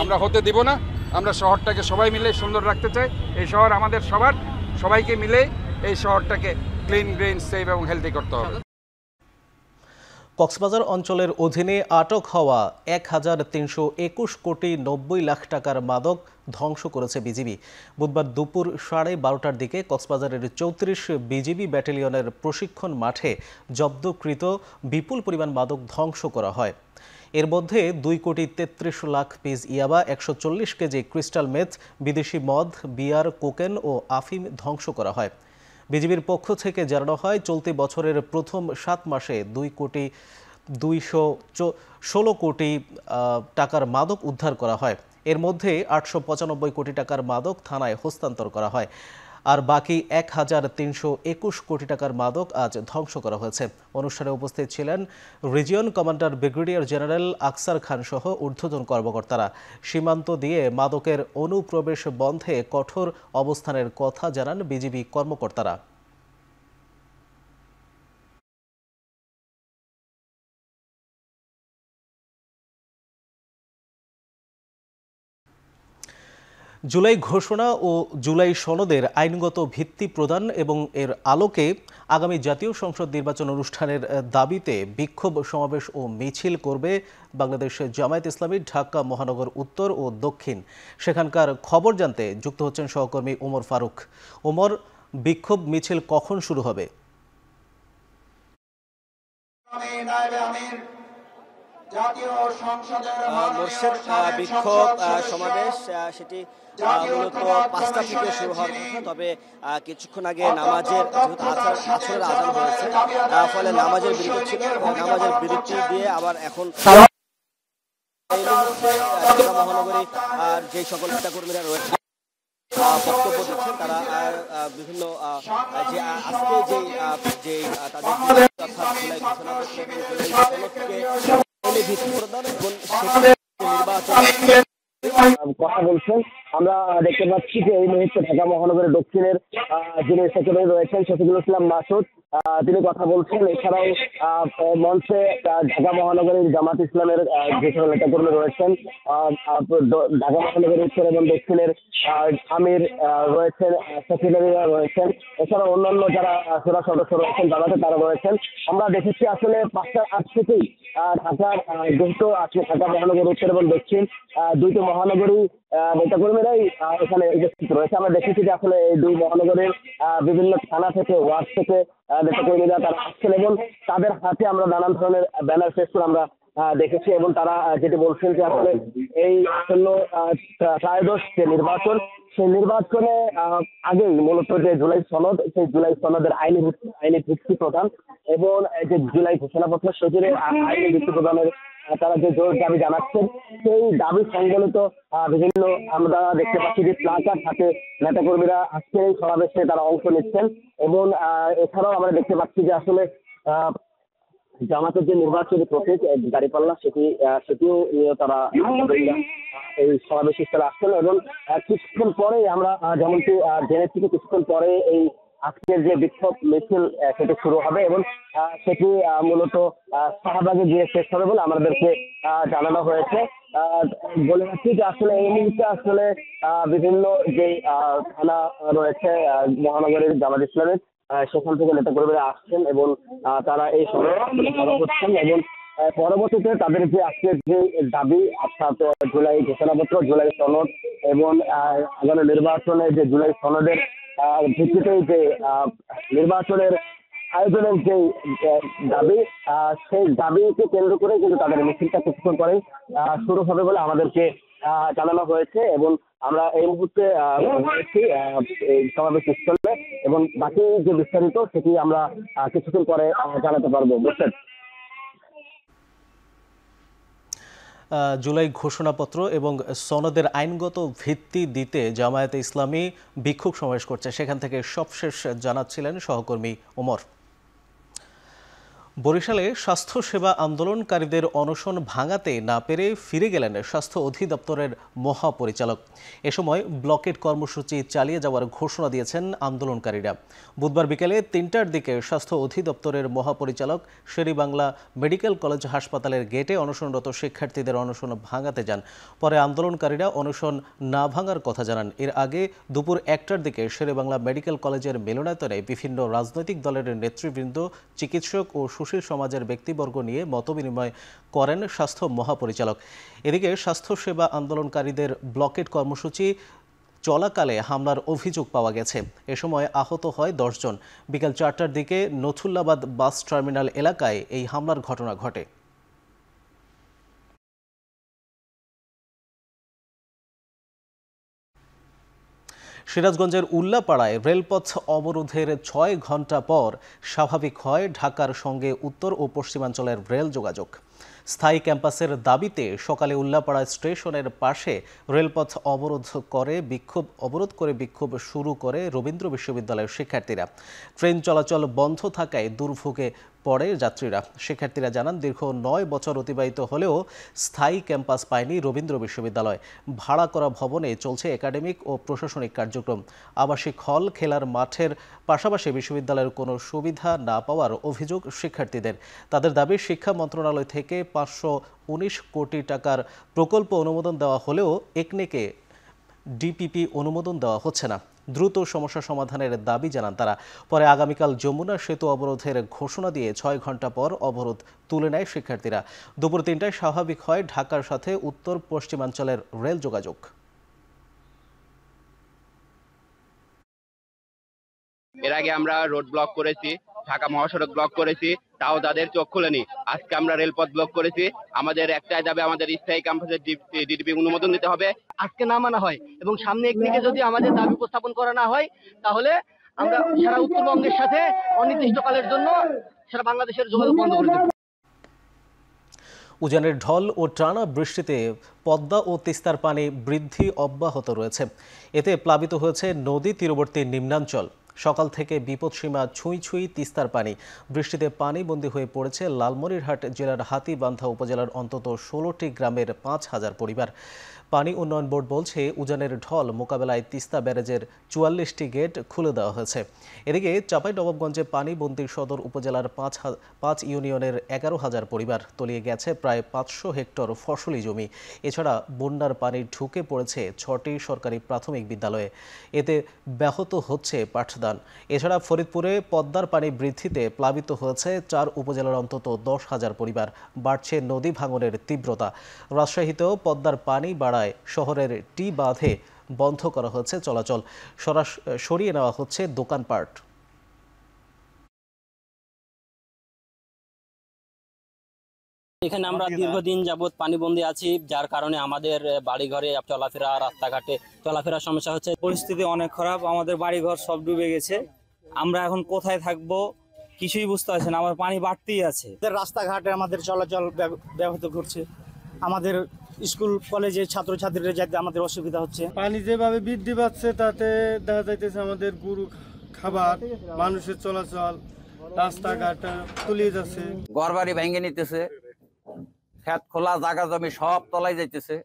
আমরা হতে দিব না। আমরা শহরটাকে সবাই মিলে সুন্দর রাখতে চাই। এই শহর আমাদের সবার, সবাইকে মিলে এই শহরটাকে ক্লিন, গ্রিন, সেফ এবং হেলদি করতে হবে। কক্সবাজার অঞ্চলের অধীনে আটক হওয়া ১,৩২১ কোটি ৯০ লাখ টাকার মাদক ধ্বংস করেছে বিজিবি। বুধবার দুপুর 12:30টার দিকে কক্সবাজারের ৩৪ বিজিবি ব্যাটালিয়নের প্রশিক্ষণ মাঠে জব্দকৃত বিপুল পরিমাণ মাদক ধ্বংস করা হয়। এর মধ্যে ২,৩৩,০০,০০০ পিস ইয়াবা, ১৪০ কেজি ক্রিস্টাল মেথ, বিদেশি মদ, বিয়ার, কোকেন ও আফিম ধ্বংস করা হয়। বিজিবির পক্ষ থেকে জানানো হয়, চলতি বছরের প্রথম 7 মাসে 2,216 কোটি টাকার মাদক উদ্ধার করা হয়। এর মধ্যে 895 কোটি টাকার মাদক থানায় হস্তান্তর করা হয়। আর বাকি ১,৩২১ কোটি টাকার মাদক আজ ধ্বংস করা হয়েছে। অনুষ্ঠানে উপস্থিত ছিলেন রিজিয়ন কমান্ডার ব্রিগেডিয়ার জেনারেল আকসার খান সহ ঊর্ধ্বতন কর্মকর্তারা। সীমান্ত দিয়ে মাদকের অনুপ্রবেশ বন্ধে কঠোর অবস্থানের কথা জানান বিজিবি কর্মকর্তারা। জুলাই ঘোষণা ও জুলাই সনদের আইনগত ভিত্তি প্রদান এবং এর আলোকে আগামী জাতীয় সংসদ নির্বাচন অনুষ্ঠানের দাবিতে বিক্ষোভ সমাবেশ ও মিছিল করবে বাংলাদেশ জামায়াত ইসলামী ঢাকা মহানগর উত্তর ও দক্ষিণ। সেখানকার খবর জানতে যুক্ত হচ্ছেন সহকর্মী ওমর ফারুক। ওমর, বিক্ষোভ মিছিল কখন শুরু হবে? বিক্ষোভ সমাবেশ সেটি মূলত 5টা থেকে শুরু হওয়ার কথা, তবে কিছুক্ষণ আগে নামাজের আসরের আজান হয়েছে, ফলে নামাজের বিরতি ছিল। নামাজের বিরতি দিয়ে আবার এখন ঢাকা মহানগরী আর যে সকল নেতাকর্মীরা রয়েছে বক্তব্য দিচ্ছেন, তারা বিভিন্ন যে আজকে যে তাদের ভিত্তি প্রদান কথা বলছেন। আমরা দেখতে পাচ্ছি যে এই মুহূর্তে ঢাকা মহানগরের দক্ষিণের যিনি সেক্রেটারি রয়েছেন শফিকুল ইসলাম মাসুদ, তিনি কথা বলছেন। এছাড়াও মঞ্চে ঢাকা মহানগরীর জামাত ইসলামের যে সকল নেতাকর্মী রয়েছেন, ঢাকা মহানগরীর উত্তর এবং দক্ষিণের আমির রয়েছেন, সেক্রেটারিরা রয়েছেন, এছাড়াও অন্যান্য যারা সুরা সদস্য রয়েছেন জামাতে তারা রয়েছেন। আমরা দেখেছি আসলে 5টার আগ থেকেই ঢাকার যেহেতু আজকে ঢাকা মহানগর উত্তর এবং দক্ষিণ দুইটি মহানগরী নেতাকর্মীরাই এখানে উপস্থিত রয়েছে। আমরা দেখেছি যে আসলে এই দুই মহানগরের বিভিন্ন থানা থেকে, ওয়ার্ড থেকে নেতাকর্মীরা তারা আসছেন এবং তাদের হাতে আমরা নানান ধরনের ব্যানার ফেস্টুন আমরা দেখেছি এবং তারা যেটি বলছেন যে আসলে এই আসন্ন ত্রয়োদশ যে নির্বাচন, সেই নির্বাচনে আগেই মূলত যে জুলাই সনদ, সেই জুলাই সনদের আইনি ভিত্তি প্রদান এবং যে জুলাই ঘোষণাপত্র সেটির আইনি ভিত্তি প্রদানের তারা যে জোর দাবি জানাচ্ছেন, সেই দাবি সংবলিত বিভিন্ন আমরা দেখতে পাচ্ছি যে প্লাকার্ড হাতে নেতাকর্মীরা আজকে এই সমাবেশে তারা অংশ নিচ্ছেন এবং এছাড়াও আমরা দেখতে পাচ্ছি যে আসলে জামাতের যে নির্বাচনী প্রতীক দাঁড়িপাল্লা সেটিও নিয়ে তারা এই সমাবেশ স্থলে আসছেন এবং কিছুক্ষণ পরে আমরা যেমনটি জেনেছি কিছুক্ষণ পরে এই আজকের যে বিক্ষোভ মিছিল সেটি শুরু হবে এবং সেটি মূলত শাহবাগে গিয়ে শেষ হবে বলে আমাদেরকে জানানো হয়েছে। বলে রাখছি যে আসলে এই মুহূর্তে আসলে বিভিন্ন যে থানা রয়েছে মহানগরীর জামাত ইসলামের, সেখান থেকে নেতাকর্মীরা আসছেন এবং তারা এই সমাবেশ হচ্ছেন এবং পরবর্তীতে তাদের যে আজকের যে দাবি অর্থাৎ জুলাই ঘোষণাপত্র, জুলাই সনদ এবং আগামী নির্বাচনে যে জুলাই সনদের ভিত্তিতেই যে নির্বাচনের আয়োজনের যে দাবি, সেই দাবিকে কেন্দ্র করে কিন্তু তাদের মিছিলটা কিছুক্ষণ পরেই শুরু হবে বলে আমাদেরকে জানানো হয়েছে এবং আমরা এই মুহূর্তে রয়েছি এই সমাবেশ স্থলে এবং বাকি যে বিস্তারিত সেটি আমরা কিছুক্ষণ পরে জানাতে পারবো। বুঝছেন, জুলাই ঘোষণাপত্র এবং সনদের আইনগত ভিত্তি দিতে জামায়াতে ইসলামী বিক্ষোভ সমাবেশ করছে, সেখান থেকে সবশেষ জানাচ্ছিলেন সহকর্মী ওমর। বরিশালে স্বাস্থ্যসেবা আন্দোলনকারীদের অনশন ভাঙাতে না পেরে ফিরে গেলেন স্বাস্থ্য অধিদপ্তরের মহাপরিচালক। এ সময় ব্লকেট কর্মসূচি চালিয়ে যাওয়ার ঘোষণা দিয়েছেন আন্দোলনকারীরা। বুধবার বিকেলে 3টার দিকে স্বাস্থ্য অধিদপ্তরের মহাপরিচালক শেরেবাংলা মেডিকেল কলেজ হাসপাতালের গেটে অনশনরত শিক্ষার্থীদের অনশন ভাঙাতে যান। পরে আন্দোলনকারীরা অনশন না ভাঙার কথা জানান। এর আগে দুপুর 1টার দিকে শেরেবাংলা মেডিকেল কলেজের মিলনায়তনে বিভিন্ন রাজনৈতিক দলের নেতৃবৃন্দ, চিকিৎসক ও সুশীল সমাজের ব্যক্তিবর্গ নিয়ে মতবিনিময় করেন স্বাস্থ্য মহাপরিচালক। এদিকে স্বাস্থ্যসেবা আন্দোলনকারীদের ব্লকেট কর্মসূচি চলাকালে হামলার অভিযোগ পাওয়া গেছে। এ সময় আহত হয় 10 জন। বিকেল 4টার দিকে নথুল্লাবাদ বাস টার্মিনাল এলাকায় এই হামলার ঘটনা ঘটে। সিরাজগঞ্জের উল্লাপাড়ায় রেলপথ অবরোধের 6 ঘণ্টা পর স্বাভাবিক হয় ঢাকার সঙ্গে উত্তর ও পশ্চিমাঞ্চলের রেল যোগাযোগ। স্থায়ী ক্যাম্পাসের দাবিতে সকালে উল্লাপাড়া স্টেশনের পাশে রেলপথ অবরোধ করে বিক্ষোভ শুরু করে রবীন্দ্র বিশ্ববিদ্যালয়ের শিক্ষার্থীরা। ট্রেন চলাচল বন্ধ থাকায় দুর্ভোগে পড়ে যাত্রীরা। শিক্ষার্থীরা জানান, দীর্ঘ 9 বছর অতিবাহিত হলেও স্থায়ী ক্যাম্পাস পায়নি রবীন্দ্র বিশ্ববিদ্যালয়। ভাড়া করা ভবনে চলছে একাডেমিক ও প্রশাসনিক কার্যক্রম। আবাসিক হল, খেলার মাঠের পাশাপাশি বিশ্ববিদ্যালয়ের কোনো সুবিধা না পাওয়ার অভিযোগ শিক্ষার্থীদের। তাদের দাবি, শিক্ষা মন্ত্রণালয় থেকে 519 কোটি টাকার প্রকল্প অনুমোদন দেওয়া হলেও একনেকে ডিপিপি অনুমোদন দেওয়া হচ্ছে না। দ্রুত সমস্যা সমাধানের দাবি জানান তারা। পরে আগামীকাল যমুনা সেতু অবরোধের ঘোষণা দিয়ে 6 ঘন্টা পর অবরোধ তুলে নেয় শিক্ষার্থীরা। দুপুর 3টায় স্বাভাবিক হয় ঢাকার সাথে উত্তর পশ্চিমাঞ্চলের রেল যোগাযোগ। এর আগে আমরা রোড ব্লক করেছি, ঢাকা মহাসড়ক ব্লক করেছি, তাও তাদের চোখ খুলেনি। আজকে আমরা রেলপথ ব্লক করেছি। আমাদের একটাই দাবি, আমাদের স্থায়ী ক্যাম্পাসের ডিটিপি অনুমোদন দিতে হবে। আজকে না মানা হয় এবং সামনে একদিকে যদি আমাদের দাবি উপস্থাপন করা না হয়, তাহলে আমরা সারা উত্তরবঙ্গের সাথে অনির্দিষ্টকালের জন্য সারা বাংলাদেশের যোগাযোগ বন্ধ করে দেব। উজানের ঢল ও টানা বৃষ্টিতে পদ্মা ও তিস্তার পানি বৃদ্ধি অব্যাহত রয়েছে। এতে প্লাবিত হয়েছে নদী তীরবর্তী নিম্নাঞ্চল। সকাল থেকে বিপদসীমা ছুঁই ছুঁই তিস্তার পানি। বৃষ্টিতে পানিবন্দী হয়ে পড়েছে লালমনিরহাট জেলার হাতীবান্ধা উপজেলার অন্তত 16টি গ্রামের 5,000 পরিবার। পানি উন্নয়ন বোর্ড বলছে, উজানের ঢল মোকাবেলায় তিস্তা ব্যারেজের 44টি গেট খুলে দেওয়া হয়েছে। এদিকে চাঁপাইনবাবগঞ্জে পানিবন্দী সদর উপজেলার 5 ইউনিয়নের 11,000 পরিবার। তলিয়ে গেছে প্রায় 500 হেক্টর ফসলি জমি। এছাড়া বন্যার পানি ঢুকে পড়েছে 6টি সরকারি প্রাথমিক বিদ্যালয়ে। এতে ব্যাহত হচ্ছে পাঠদান। এছাড়া ফরিদপুরে পদ্মার পানি বৃদ্ধিতে প্লাবিত হয়েছে 4 উপজেলার অন্তত 10,000 পরিবার। বাড়ছে নদী ভাঙনের তীব্রতা। রাজশাহীতেও পদ্মার পানি বাড়ায় শহরের টি বাঁধে বন্ধ করা হচ্ছে চলাচল। সরিয়ে নেওয়া হচ্ছে দোকানপাট। এখানে আমরা দীর্ঘদিন যাবৎ পানিবন্দী আছি, যার কারণে আমাদের বাড়িঘরে চলাফেরা, রাস্তাঘাটে চলাফেরার সমস্যা হচ্ছে। পরিস্থিতি অনেক খারাপ, আমাদের বাড়িঘর সব ডুবে গেছে। আমরা এখন কোথায় থাকবো কিছুই বুঝতে পারছি না, আমার পানি বাড়তেই আছে। রাস্তাঘাটে আমাদের চলাচল ব্যাহত করছে, আমাদের স্কুল কলেজে ছাত্রছাত্রীরা যেতে আমাদের অসুবিধা হচ্ছে। পানি যেভাবে বৃদ্ধি পাচ্ছে তাতে দেখা যাইতেছে আমাদের গরু খাবার, মানুষের চলাচল, রাস্তাঘাট তলিয়ে যাচ্ছে। ঘরবাড়ি ভেঙে নিতেছে, ক্ষেত খোলা জায়গা জমি সব তলায় যাইতেছে।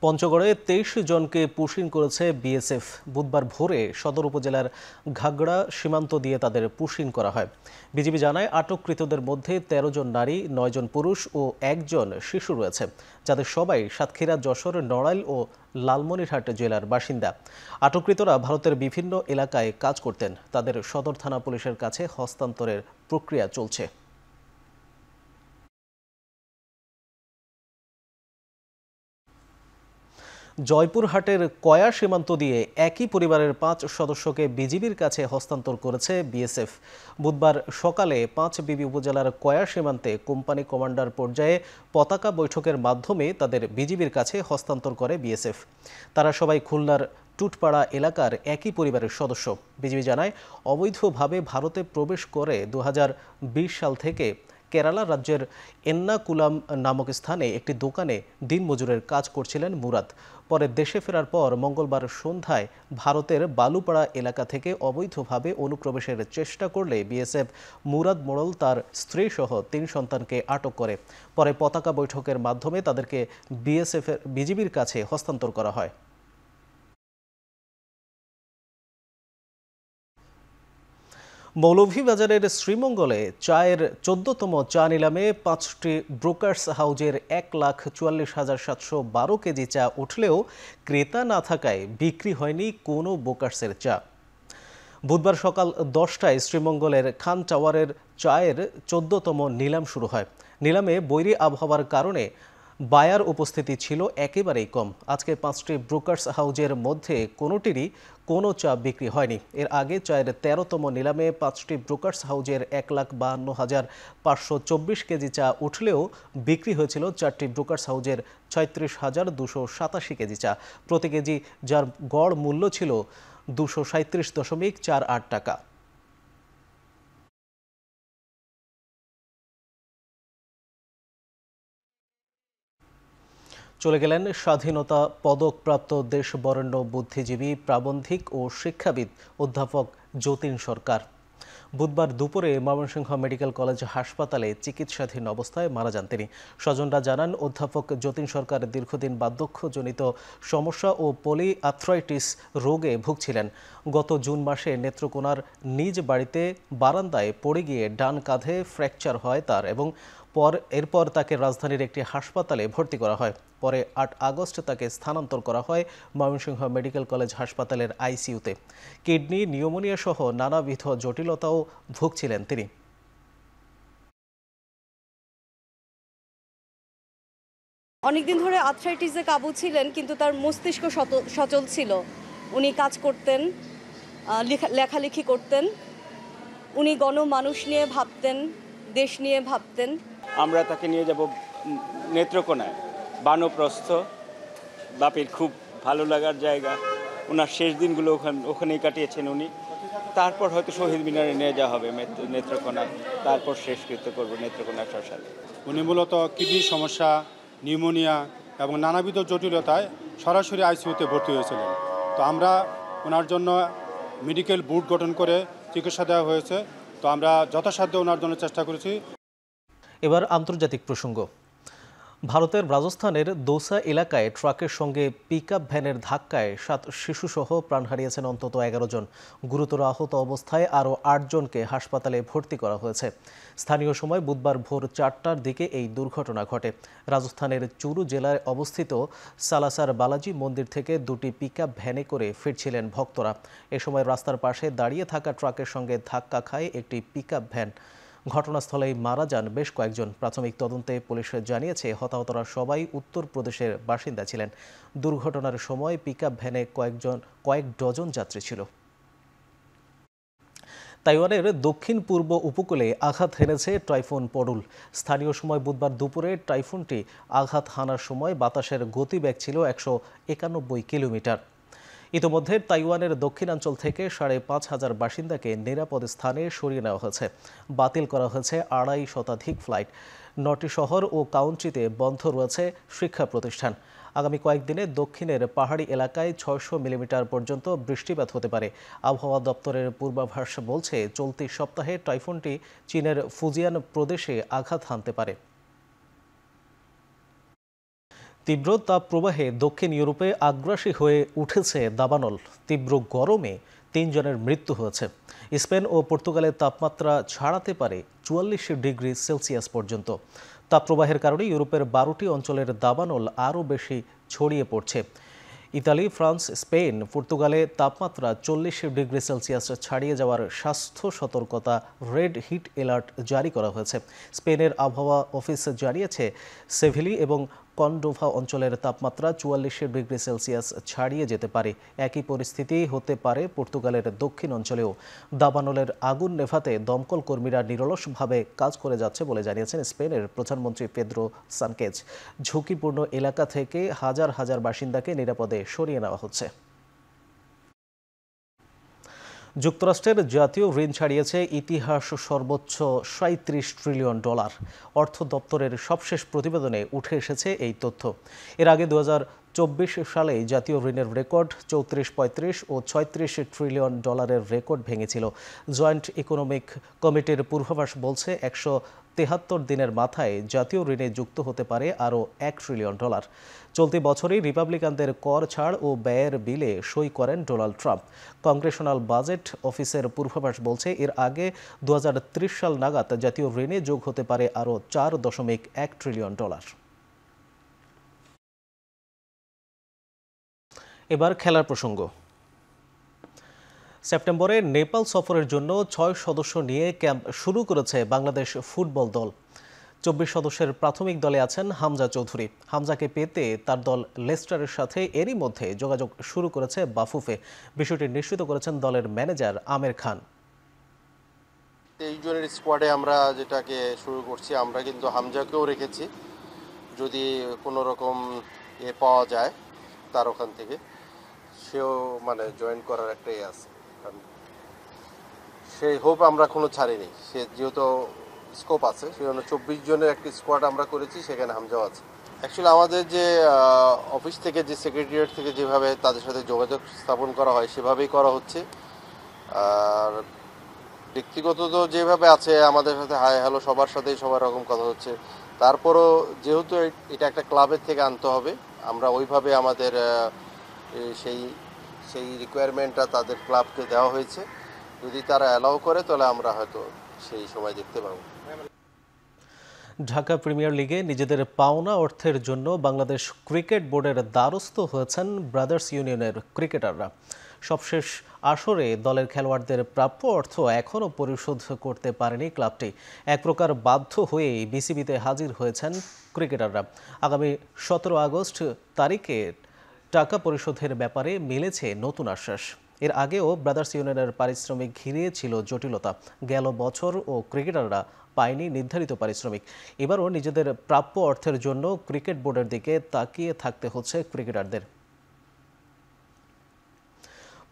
পঞ্চগড়ে 23 জনকে পুশিং করেছে বিএসএফ। বুধবার ভোরে সদর উপজেলার ঘাগড়া সীমান্ত দিয়ে তাদের পুশিং করা হয়। বিজিবি জানায়, আটককৃতদের মধ্যে 13 জন নারী, 9 জন পুরুষ ও 1 জন শিশু রয়েছে, যাদের সবাই সাতক্ষীরা, যশোর, নড়াইল ও লালমনিরহাট জেলার বাসিন্দা। আটককৃতরা ভারতের বিভিন্ন এলাকায় কাজ করতেন। তাদের সদর থানা পুলিশের কাছে হস্তান্তরের প্রক্রিয়া চলছে। জয়পুরহাটের কয়া সীমান্ত দিয়ে একই পরিবারের 5 সদস্যকে বিজিবির কাছে হস্তান্তর করেছে বিএসএফ। বুধবার সকালে 5বিবি উপজেলার কয়া সীমান্তে কোম্পানি কমান্ডার পর্যায়ে পতাকা বৈঠকের মাধ্যমে তাদের বিজিবির কাছে হস্তান্তর করে বিএসএফ। তারা সবাই খুলনার টুটপাড়া এলাকার একই পরিবারের সদস্য। বিজিবি জানায়, অবৈধভাবে ভারতে প্রবেশ করে 2020 সাল থেকে কেরালা রাজ্যের এন্নাকুলাম নামক স্থানে একটি দোকানে দিনমজুরের কাজ করছিলেন মুরাদ। পরে দেশে ফেরার পর মঙ্গলবার সন্ধ্যায় ভারতের বালুপাড়া এলাকা থেকে অবৈধভাবে অনুপ্রবেশের চেষ্টা করলে বিএসএফ মুরাদ মোড়ল, তার স্ত্রী সহ 3 সন্তানকে আটক করে। পরে পতাকা বৈঠকের মাধ্যমে তাদেরকে বিজিবির কাছে হস্তান্তর করা হয়। মৌলভীবাজারের শ্রীমঙ্গলে চায়ের 14তম চা নিলামে 5টি ব্রোকার্স হাউজের 1,44,712 কেজি চা উঠলেও ক্রেতা না থাকায় বিক্রি হয়নি কোনো ব্রোকার্সের চা। বুধবার সকাল 10টায় শ্রীমঙ্গলের খান টাওয়ারের চায়ের 14তম নিলাম শুরু হয়। নিলামে বৈরী আবহাওয়ার কারণে বায়ার উপস্থিতি ছিল একেবারেই কম। আজকে 5টি ব্রোকার্স হাউজের মধ্যে কোনোটিরই কোনো চা বিক্রি হয়নি। এর আগে চায়ের 13তম নিলামে 5টি ব্রোকার্স হাউজের 1,52,524 কেজি চা উঠলেও বিক্রি হয়েছিল 4টি ব্রোকার্স হাউজের 36,287 কেজি চা, প্রতি কেজি যার গড় মূল্য ছিল 237.48 টাকা। চলে গেলেন স্বাধীনতা পদকপ্রাপ্ত দেশবরেণ্য বুদ্ধিজীবী, প্রাবন্ধিক ও শিক্ষাবিদ অধ্যাপক যতীন সরকার। বুধবার দুপুরে ময়মনসিংহ মেডিকেল কলেজ হাসপাতালে চিকিৎসাধীন অবস্থায় মারা যান তিনি। স্বজনরা জানান, অধ্যাপক যতীন সরকার দীর্ঘদিন বার্ধক্যজনিত সমস্যা ও পলিআর্থ্রাইটিস রোগে ভুগছিলেন। গত জুন মাসে নেত্রকোনার নিজ বাড়িতে বারান্দায় পড়ে গিয়ে ডান কাঁধে ফ্র্যাকচার হয় তার এবং এরপর তাকে রাজধানীর একটি হাসপাতালে ভর্তি করা হয়। পরে ৮ আগস্ট তাকে স্থানান্তর করা হয় ময়মনসিংহ মেডিকেল কলেজ হাসপাতালের আইসিইউতে। কিডনি, নিউমোনিয়া সহ নানাবিধ জটিলতাও ভুগছিলেন তিনি। অনেকদিন ধরে আর্থ্রাইটিসে কাবু ছিলেন, কিন্তু তার মস্তিষ্ক সচল ছিল। উনি কাজ করতেন, লেখালেখি করতেন, উনি গণমানুষ নিয়ে ভাবতেন, দেশ নিয়ে ভাবতেন। আমরা তাকে নিয়ে যাব নেত্রকোনায়, বানপ্রস্থ, বাপের খুব ভালো লাগার জায়গা। ওনার শেষ দিনগুলো ওখানেই কাটিয়েছেন উনি। তারপর হয়তো শহীদ মিনারে নিয়ে যাওয়া হবে নেত্রকোনায়, তারপর শেষকৃত্য করবো নেত্রকোনা শ্মশানে। উনি মূলত কিডনির সমস্যা, নিউমোনিয়া এবং নানাবিধ জটিলতায় সরাসরি আইসিইউতে ভর্তি হয়েছিলেন। তো আমরা ওনার জন্য মেডিকেল বোর্ড গঠন করে চিকিৎসা দেওয়া হয়েছে। তো আমরা যথাসাধ্য ওনার জন্য চেষ্টা করেছি। এবার আন্তর্জাতিক প্রসঙ্গ। ভারতের রাজস্থানের দৌসা এলাকায় ট্রাকের সঙ্গে পিকআপ ভ্যানের ধাক্কায় 7 শিশুসহ প্রাণ হারিয়েছেন অন্তত 11 জন। গুরুতর আহত অবস্থায় আরও 8 জনকে হাসপাতালে ভর্তি করা হয়েছে। স্থানীয় সময় বুধবার ভোর 4টার দিকে এই দুর্ঘটনা ঘটে। রাজস্থানের চুরু জেলায় অবস্থিত সালাসার বালাজি মন্দির থেকে 2টি পিকআপ ভ্যানে করে ফিরছিলেন ভক্তরা। এ সময় রাস্তার পাশে দাঁড়িয়ে থাকা ট্রাকের সঙ্গে ধাক্কা খায় একটি পিকআপ ভ্যান। ঘটনাস্থলেই মারা যান বেশ কয়েকজন। প্রাথমিক তদন্তে পুলিশ জানিয়েছে হতাহতরা সবাই উত্তরপ্রদেশের বাসিন্দা ছিলেন। দুর্ঘটনার সময় পিকআপ ভ্যানে কয়েক ডজন যাত্রী ছিল। তাইওয়ানের দক্ষিণ পূর্ব উপকূলে আঘাত হেনেছে টাইফুন পডুল। স্থানীয় সময় বুধবার দুপুরে টাইফুনটি আঘাত হানার সময় বাতাসের গতিবেগ ছিল 191 কিলোমিটার। ইতোমধ্যে তাইওয়ানের দক্ষিণাঞ্চল থেকে 5,500 বাসিন্দাকে নিরাপদ স্থানে সরিয়ে নেওয়া হয়েছে। বাতিল করা হয়েছে 2.5 শতাধিক ফ্লাইট। 9টি শহর ও কাউন্টিতে বন্ধ রয়েছে শিক্ষা প্রতিষ্ঠান। আগামী কয়েকদিনে দক্ষিণের পাহাড়ি এলাকায় 600 মিলিমিটার পর্যন্ত বৃষ্টিপাত হতে পারে। আবহাওয়া দপ্তরের পূর্বাভাস বলছে চলতি সপ্তাহে টাইফুনটি চীনের ফুজিয়ান প্রদেশে আঘাত হানতে পারে। তীব্র তাপপ্রবাহে দক্ষিণ ইউরোপে আগ্রাসী হয়ে উঠেছে দাবানল। তীব্র গরমে 3 জনের মৃত্যু হয়েছে। স্পেন ও পর্তুগালের তাপমাত্রা ছাড়াতে পারে 44 ডিগ্রি সেলসিয়াস পর্যন্ত। তাপপ্রবাহের কারণে ইউরোপের 12টি অঞ্চলের দাবানল আরও বেশি ছড়িয়ে পড়ছে। ইতালি, ফ্রান্স, স্পেন, পর্তুগালে তাপমাত্রা 40 ডিগ্রি সেলসিয়াস ছাড়িয়ে যাওয়ার স্বাস্থ্য সতর্কতা রেড হিট অ্যালার্ট জারি করা হয়েছে। স্পেনের আবহাওয়া অফিস জানিয়েছে সেভিলি এবং কন্ডোভা অঞ্চলের তাপমাত্রা 44 ডিগ্রি সেলসিয়াস ছাড়িয়ে যেতে পারে। একই পরিস্থিতি হতে পারে পর্তুগালের দক্ষিণ অঞ্চলেও। দাবানলের আগুন নেভাতে দমকল কর্মীরা নিরলসভাবে কাজ করে যাচ্ছে বলে জানিয়েছেন স্পেনের প্রধানমন্ত্রী পেদ্রো সানচেজ। ঝুঁকিপূর্ণ এলাকা থেকে হাজার হাজার বাসিন্দাকে নিরাপদে সরিয়ে নেওয়া হচ্ছে। যুক্তরাষ্ট্রের জাতীয় ঋণ ছাড়িয়েছে ইতিহাস সর্বোচ্চ $37 ট্রিলিয়ন। অর্থ দপ্তরের সবশেষ প্রতিবেদনে উঠে এসেছে এই তথ্য। এর আগে 2024 সালে জাতীয় ঋণের রেকর্ড 34, 35 ও $36 ট্রিলিয়ন রেকর্ড ভেঙেছিল। জয়েন্ট ইকোনমিক কমিটির পূর্বাভাস বলছে 173 দিনের মাথায় জাতীয় ঋণে যুক্ত হতে পারে আরও $1 ট্রিলিয়ন। চলতি বছরই রিপাবলিকানদের কর ছাড় ও ব্যয়ের বিলে সই করেন ডোনাল্ড ট্রাম্প। কংগ্রেশনাল বাজেট অফিসের পূর্বাভাস বলছে এর আগে 2030 সাল নাগাদ জাতীয় ঋণে যোগ হতে পারে আরও $4.1 ট্রিলিয়ন। এবার খেলার প্রসঙ্গ। সেপ্টেম্বরে নেপাল সফরের জন্য 6 সদস্য নিয়ে ক্যাম্প শুরু করেছে বাংলাদেশ ফুটবল দল। 24 সদস্যের প্রাথমিক দলে আছেন হামজা চৌধুরী। হামজাকে পেতে তার দল লেস্টারের সাথে এরই মধ্যে যোগাযোগ শুরু করেছে বাফুফে। বিষয়টি নিশ্চিত করেছেন দলের ম্যানেজার আমের খান। 23 জনের স্কোয়াডে আমরা যেটাকে শুরু করছি, আমরা কিন্তু হামজাকেও রেখেছি, যদি কোনো রকম পাওয়া যায় তার ওখান থেকে, সেও জয়েন করার একটাই আছে। সেই হোপ আমরা কোনো ছাড়িনি, সে যেহেতু স্কোপ আছে সেজন্য 24 জনের একটি স্কোয়াড আমরা করেছি, সেখানে হামজাও আছে। অ্যাকচুয়ালি আমাদের যে অফিস থেকে, যে সেক্রেটারিয়েট থেকে যেভাবে তাদের সাথে যোগাযোগ স্থাপন করা হয় সেভাবেই করা হচ্ছে। আর ব্যক্তিগত তো যেভাবে আছে আমাদের সাথে হাই হ্যালো সবার সাথেই সবার রকম কথা হচ্ছে। তারপরও যেহেতু এটা একটা ক্লাবের থেকে আনতে হবে, আমরা ওইভাবে আমাদের সেই রিকোয়ারমেন্টটা তাদের ক্লাবকে দেওয়া হয়েছে। যদি তারা অ্যালাউ করে তাহলে আমরা হয়তো সেই সময় দেখতে পাবো। ঢাকা প্রিমিয়ার লিগে নিজেদের পাওনা অর্থের জন্য বাংলাদেশ ক্রিকেট বোর্ডের দ্বারস্থ হয়েছেন ব্রাদার্স ইউনিয়নের ক্রিকেটাররা। সবশেষ আসরে দলের খেলোয়াড়দের প্রাপ্য অর্থ এখনও পরিশোধ করতে পারেনি ক্লাবটি। এক প্রকার বাধ্য হয়েই বিসিবিতে হাজির হয়েছেন ক্রিকেটাররা। আগামী 17 আগস্ট তারিখে টাকা পরিশোধের ব্যাপারে মিলেছে নতুন আশ্বাস। এর আগেও ব্রাদার্স ইউনিয়নের পারিশ্রমিক ঘিরে ছিল জটিলতা। গেল বছর ও ক্রিকেটাররা পায়নি নির্ধারিত পারিশ্রমিক। এবারও নিজেদের প্রাপ্য অর্থের জন্য ক্রিকেট বোর্ডের দিকে তাকিয়ে থাকতে হচ্ছে ক্রিকেটারদের।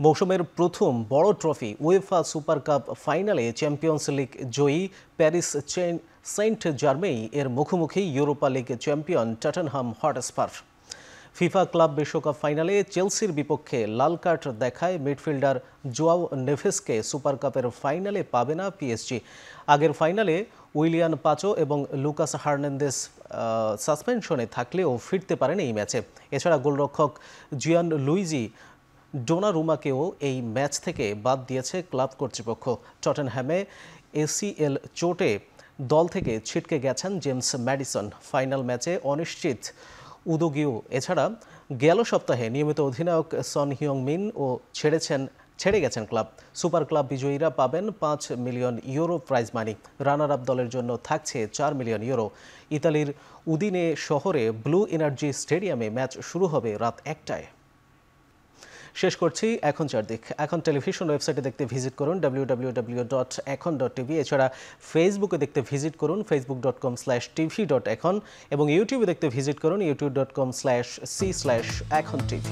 মৌসুমের প্রথম বড় ট্রফি উয়েফা সুপার কাপ ফাইনালে চ্যাম্পিয়ন্স লিগ জয়ী প্যারিস সেন্ট জার্মেই এর মুখোমুখি Europa league champion Tottenham Hotspur. FIFA club বিশ্বকাপ ফাইনালে চেলসির বিপক্ষে লাল কার্ড দেখায় মিডফিল্ডার জোয়াও নেভেসকে সুপার কাপের ফাইনালে পাবে না পিএসজি। আগের ফাইনালে উইলিয়ান পাচো এবং লুকাস হার্নান্দেজ সাসপেনশনে থাকলেও ফিরতে পারেন এই ম্যাচে। এছাড়া গোলরক্ষক জিয়ান লুইজি ডোনারুমাকেও এই ম্যাচ থেকে বাদ দিয়েছে ক্লাব কর্তৃপক্ষ। টটেনহ্যামে এসিএল চোটে দল থেকে ছিটকে গেছেন জেমস ম্যাডিসন। ফাইনাল ম্যাচে অনিশ্চিত উদোগিও। এছাড়া গেল সপ্তাহে নিয়মিত অধিনায়ক সন হিয়ং মিন ও ছেড়ে গেছেন ক্লাব। সুপার ক্লাব বিজয়ীরা পাবেন 5 million euro prize money. Runner up দলের জন্য থাকছে 4 মিলিয়ন ইউরো। ইতালির উদিনে শহরে ব্লু এনার্জি স্টেডিয়ামে ম্যাচ শুরু হবে রাত 1টায়। শেষ করছি এখন চারদিক। এখন টেলিভিশন ওয়েবসাইটে দেখতে ভিজিট করুন www.ekon.tv। এছাড়া ফেসবুকে দেখতে ভিজিট করুন facebook.com/tv.ekon এবং ইউটিউবে দেখতে ভিজিট করুন youtube.com/c/ekontv।